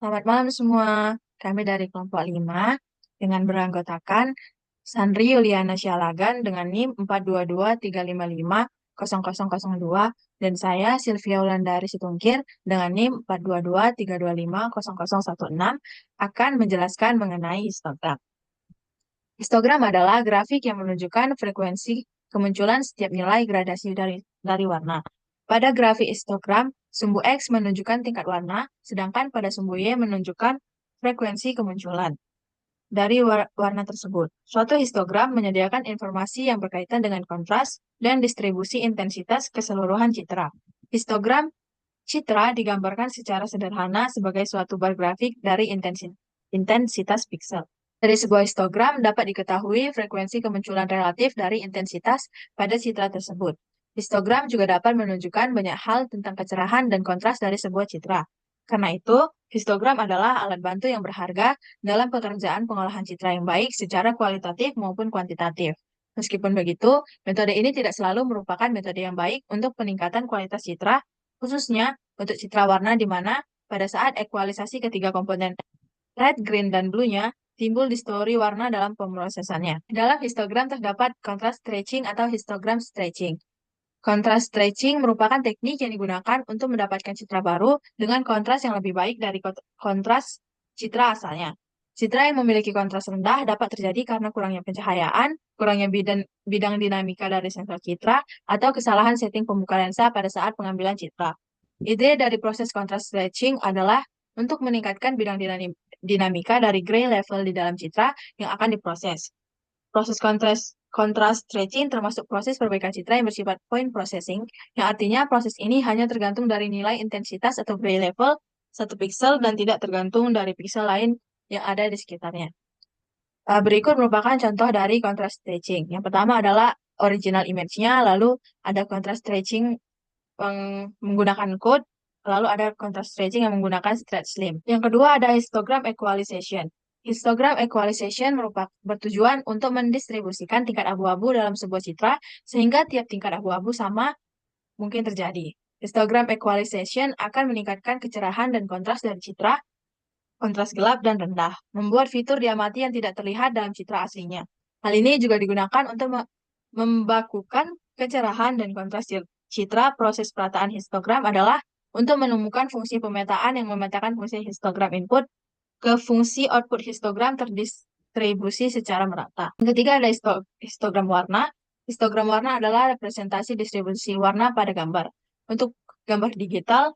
Selamat malam semua. Kami dari kelompok 5 dengan beranggotakan Sandri Yuliana Syalagan dengan NIM 42235500002 dan saya Sylvia Wulandari Situngkir dengan NIM 42232500016 akan menjelaskan mengenai histogram. Histogram adalah grafik yang menunjukkan frekuensi kemunculan setiap nilai gradasi dari warna. Pada grafik histogram, sumbu X menunjukkan tingkat warna, sedangkan pada sumbu Y menunjukkan frekuensi kemunculan dari warna tersebut. Suatu histogram menyediakan informasi yang berkaitan dengan kontras dan distribusi intensitas keseluruhan citra. Histogram citra digambarkan secara sederhana sebagai suatu bar grafik dari intensitas piksel. Dari sebuah histogram dapat diketahui frekuensi kemunculan relatif dari intensitas pada citra tersebut. Histogram juga dapat menunjukkan banyak hal tentang kecerahan dan kontras dari sebuah citra. Karena itu, histogram adalah alat bantu yang berharga dalam pekerjaan pengolahan citra yang baik secara kualitatif maupun kuantitatif. Meskipun begitu, metode ini tidak selalu merupakan metode yang baik untuk peningkatan kualitas citra, khususnya untuk citra warna di mana pada saat ekualisasi ketiga komponen red, green, dan blue-nya timbul distori warna dalam pemrosesannya. Dalam histogram terdapat kontras stretching atau histogram stretching. Kontras stretching merupakan teknik yang digunakan untuk mendapatkan citra baru dengan kontras yang lebih baik dari kontras citra asalnya. Citra yang memiliki kontras rendah dapat terjadi karena kurangnya pencahayaan, kurangnya bidang dinamika dari sensor citra, atau kesalahan setting pembuka lensa pada saat pengambilan citra. Ide dari proses kontras stretching adalah untuk meningkatkan bidang dinamika dari gray level di dalam citra yang akan diproses. Proses kontras stretching termasuk proses perbaikan citra yang bersifat point processing, yang artinya proses ini hanya tergantung dari nilai intensitas atau gray level satu piksel dan tidak tergantung dari piksel lain yang ada di sekitarnya. Berikut merupakan contoh dari kontras stretching. Yang pertama adalah original image-nya, lalu ada kontras stretching menggunakan code, lalu ada contrast stretching yang menggunakan stretch slim. Yang kedua ada histogram equalization. Histogram equalization bertujuan untuk mendistribusikan tingkat abu-abu dalam sebuah citra sehingga tiap tingkat abu-abu sama mungkin terjadi. Histogram equalization akan meningkatkan kecerahan dan kontras dari citra, kontras gelap dan rendah, membuat fitur diamati yang tidak terlihat dalam citra aslinya. Hal ini juga digunakan untuk membakukan kecerahan dan kontras citra. Proses perataan histogram adalah untuk menemukan fungsi pemetaan yang memetakan fungsi histogram input ke fungsi output histogram terdistribusi secara merata. Yang ketiga ada histogram warna. Histogram warna adalah representasi distribusi warna pada gambar. Untuk gambar digital,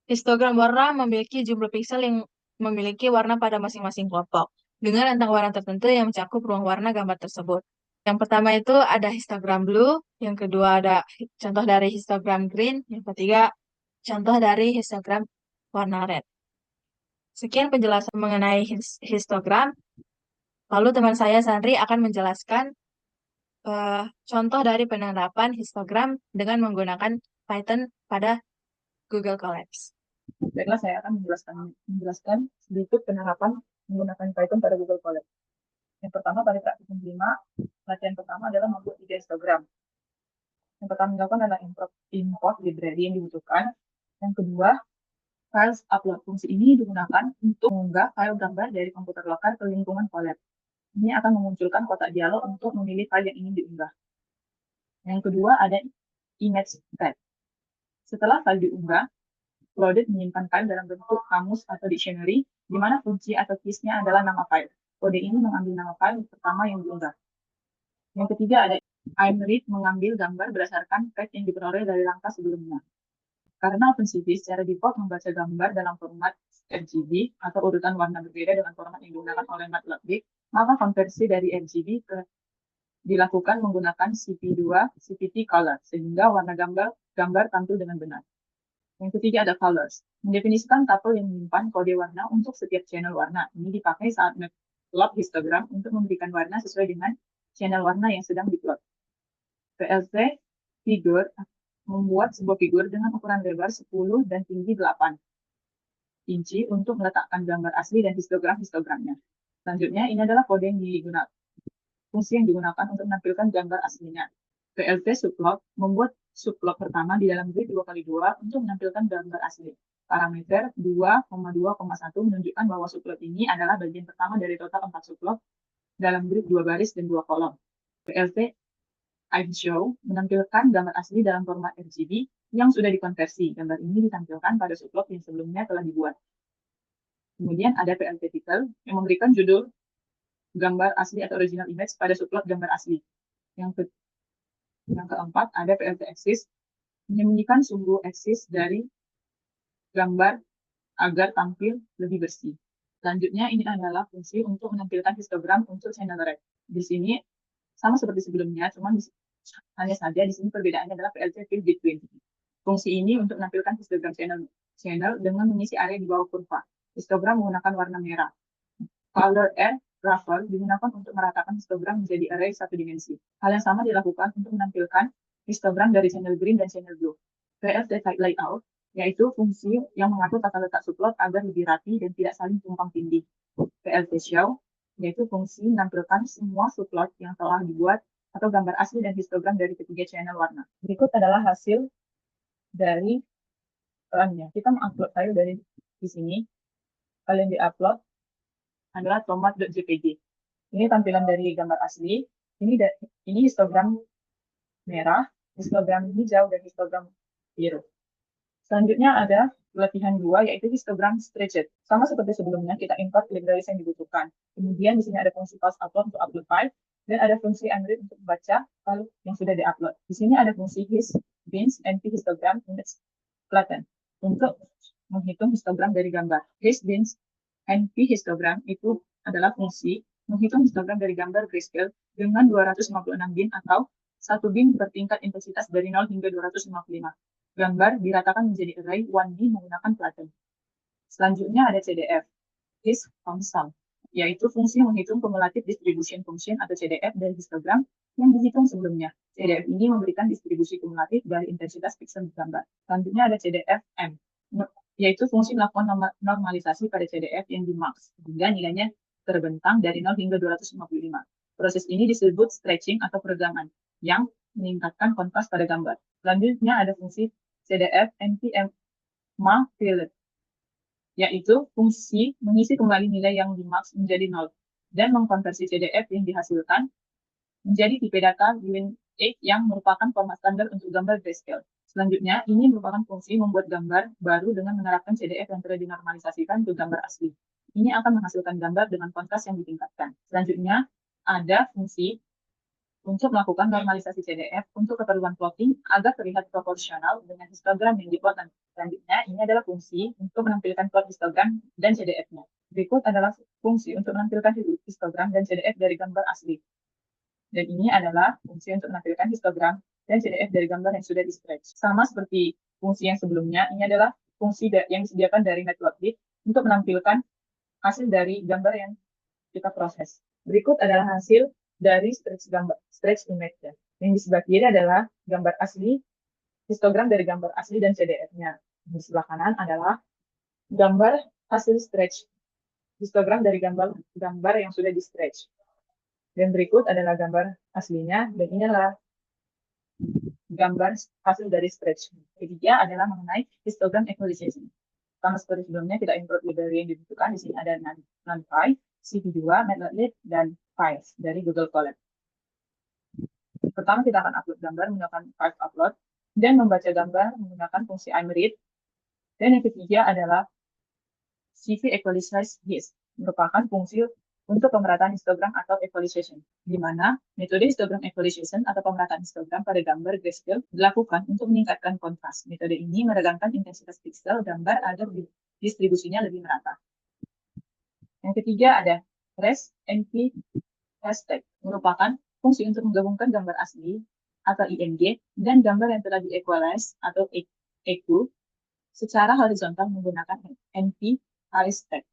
histogram warna memiliki jumlah piksel yang memiliki warna pada masing-masing kelompok, dengan rentang warna tertentu yang mencakup ruang warna gambar tersebut. Yang pertama itu ada histogram blue, yang kedua ada contoh dari histogram green, yang ketiga contoh dari histogram warna red. Sekian penjelasan mengenai histogram. Lalu teman saya Sandri akan menjelaskan contoh dari penerapan histogram dengan menggunakan Python pada Google Colabs. Baiklah, saya akan menjelaskan sedikit penerapan menggunakan Python pada Google Colab. Yang pertama, pada praktikum 5, latihan pertama adalah membuat 3 histogram. Yang pertama dilakukan adalah import library yang dibutuhkan. Yang kedua, files upload. Fungsi ini digunakan untuk mengunggah file gambar dari komputer lokal ke lingkungan Colab. Ini akan memunculkan kotak dialog untuk memilih file yang ingin diunggah. Yang kedua, ada image tag. Setelah file diunggah, Loaded menyimpan file dalam bentuk kamus atau dictionary, di mana kunci atau keys-nya adalah nama file. Kode ini mengambil nama file pertama yang diunggah. Yang ketiga ada imread, mengambil gambar berdasarkan tag yang diperoleh dari langkah sebelumnya. Karena OpenCV secara default membaca gambar dalam format RGB atau urutan warna berbeda dengan format yang digunakan oleh Matplotlib, maka konversi dari RGB dilakukan menggunakan CP2 CPT color, sehingga warna gambar tampil dengan benar. Yang ketiga ada colors, mendefinisikan tuple yang menyimpan kode warna untuk setiap channel warna. Ini dipakai saat plot histogram untuk memberikan warna sesuai dengan channel warna yang sedang diplot. PLT figure membuat sebuah figur dengan ukuran lebar 10 dan tinggi 8 inci untuk meletakkan gambar asli dan histogramnya. Selanjutnya, ini adalah fungsi yang digunakan untuk menampilkan gambar aslinya. PLT subplot membuat subplot pertama di dalam grid 2x2 untuk menampilkan gambar asli. parameter 2,2,1 menunjukkan bahwa subplot ini adalah bagian pertama dari total 4 subplot dalam grid 2 baris dan 2 kolom. PLT IdeShow menampilkan gambar asli dalam format RGB yang sudah dikonversi. Gambar ini ditampilkan pada subplot yang sebelumnya telah dibuat. Kemudian ada PLT Title yang memberikan judul gambar asli atau original image pada subplot gambar asli. Yang keempat ada PLT Axis menyembunyikan sumbu axis dari gambar agar tampil lebih bersih. Selanjutnya ini adalah fungsi untuk menampilkan histogram untuk channel red. Di sini sama seperti sebelumnya, cuman hanya saja di sini perbedaannya adalah PLT Fill Between. Fungsi ini untuk menampilkan histogram channel dengan mengisi area di bawah kurva. Histogram menggunakan warna merah. Color Air Grapher digunakan untuk meratakan histogram menjadi array satu dimensi. Hal yang sama dilakukan untuk menampilkan histogram dari channel green dan channel blue. PLT Type Layout yaitu fungsi yang mengatur tata letak subplot agar lebih rapi dan tidak saling tumpang tindih. PLT Show yaitu fungsi menampilkan semua subplot yang telah dibuat atau gambar asli dan histogram dari ketiga channel warna. Berikut adalah hasil dari perannya. Kita mengupload file dari di sini. File yang diupload adalah tomat.jpg. Ini tampilan dari gambar asli. Ini histogram merah, histogram hijau, dan histogram biru. Selanjutnya ada latihan 2, yaitu histogram stretched. Sama seperti sebelumnya, kita import libraries yang dibutuhkan. Kemudian di sini ada fungsi pause upload untuk upload file, dan ada fungsi unread untuk membaca file yang sudah diupload. Di sini ada fungsi his, bins, np histogram, image flatten untuk menghitung histogram dari gambar. His, bins, np histogram itu adalah fungsi menghitung histogram dari gambar grayscale dengan 256 bin atau 1 bin bertingkat intensitas dari 0 hingga 255. Gambar diratakan menjadi array 1D menggunakan flatten. Selanjutnya ada CDF, His Function, yaitu fungsi menghitung cumulative distribution function atau CDF dari histogram yang dihitung sebelumnya. CDF ini memberikan distribusi kumulatif dari intensitas pixel gambar. Selanjutnya ada CDF-M, yaitu fungsi melakukan normalisasi pada CDF yang dimax, sehingga nilainya terbentang dari 0 hingga 255. Proses ini disebut stretching atau peregangan, yang meningkatkan kontras pada gambar. Selanjutnya ada fungsi CDF NPM Field, yaitu fungsi mengisi kembali nilai yang dimax menjadi 0 dan mengkonversi CDF yang dihasilkan menjadi tipe data Win8 yang merupakan format standar untuk gambar grayscale. Selanjutnya, ini merupakan fungsi membuat gambar baru dengan menerapkan CDF yang telah dinormalisasikan ke gambar asli. Ini akan menghasilkan gambar dengan kontras yang ditingkatkan. Selanjutnya, ada fungsi untuk melakukan normalisasi CDF untuk keperluan plotting agar terlihat proporsional dengan histogram yang dibuat. Selanjutnya, ini adalah fungsi untuk menampilkan plot histogram dan CDF-nya. Berikut adalah fungsi untuk menampilkan histogram dan CDF dari gambar asli. Dan ini adalah fungsi untuk menampilkan histogram dan CDF dari gambar yang sudah di-stretch. Sama seperti fungsi yang sebelumnya, ini adalah fungsi yang disediakan dari Matplotlib untuk menampilkan hasil dari gambar yang kita proses. Berikut adalah hasil dari stretch image. Yang di sebelah kiri adalah gambar asli, histogram dari gambar asli dan CDF-nya. Di sebelah kanan adalah gambar hasil stretch, histogram dari gambar yang sudah di-stretch. Dan berikut adalah gambar aslinya, dan ini adalah gambar hasil dari stretch. Ketiga adalah mengenai histogram equalization. Sama seperti sebelumnya, kita import library yang dibutuhkan. Di sini ada NumPy, CV2, Matplotlib, dan Files dari Google Colab. Pertama, kita akan upload gambar menggunakan Files Upload, dan membaca gambar menggunakan fungsi ImRead. Dan yang ketiga adalah CV Equalize His, merupakan fungsi untuk pemerataan histogram atau equalization, di mana metode histogram equalization atau pemerataan histogram pada gambar grayscale dilakukan untuk meningkatkan kontras. Metode ini meregangkan intensitas pixel gambar agar distribusinya lebih merata. Yang ketiga ada Res NP Hashtag, merupakan fungsi untuk menggabungkan gambar asli atau IMG dan gambar yang telah di-equalize atau EQ secara horizontal menggunakan NP Hashtag.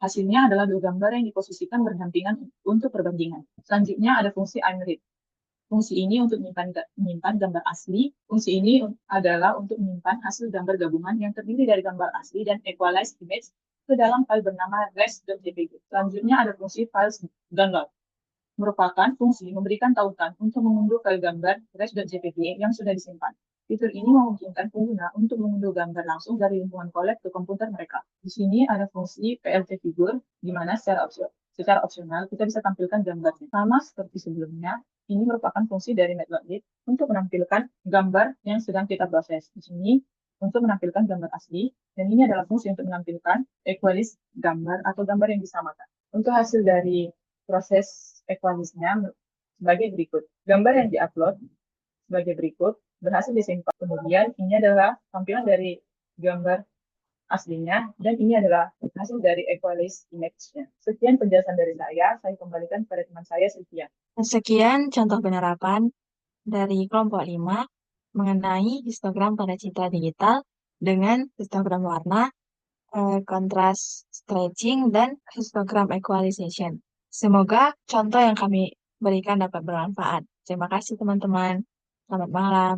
Hasilnya adalah dua gambar yang diposisikan berdampingan untuk perbandingan. Selanjutnya ada fungsi ImRead. Fungsi ini untuk menyimpan gambar asli. Fungsi ini adalah untuk menyimpan hasil gambar gabungan yang terdiri dari gambar asli dan equalized image ke dalam file bernama res.jpg. Selanjutnya ada fungsi files download, merupakan fungsi memberikan tautan untuk mengunduh file gambar res.jpg yang sudah disimpan. Fitur ini memungkinkan pengguna untuk mengunduh gambar langsung dari lingkungan collab ke komputer mereka. Di sini ada fungsi PLT figur, di mana secara opsional kita bisa tampilkan gambarnya. Sama seperti sebelumnya, ini merupakan fungsi dari Matplotlib untuk menampilkan gambar yang sedang kita proses. Di sini untuk menampilkan gambar asli, dan ini adalah fungsi untuk menampilkan equalist gambar atau gambar yang disamakan. Untuk hasil dari proses equalistnya sebagai berikut. Gambar yang diupload sebagai berikut, berhasil disimpan. Kemudian ini adalah tampilan dari gambar aslinya, dan ini adalah hasil dari equalist image-nya. Sekian penjelasan dari saya kembalikan kepada teman saya, Sylvia. Sekian contoh penerapan dari kelompok 5 mengenai histogram pada citra digital dengan histogram warna, kontras stretching, dan histogram equalization. Semoga contoh yang kami berikan dapat bermanfaat. Terima kasih teman-teman. Selamat malam.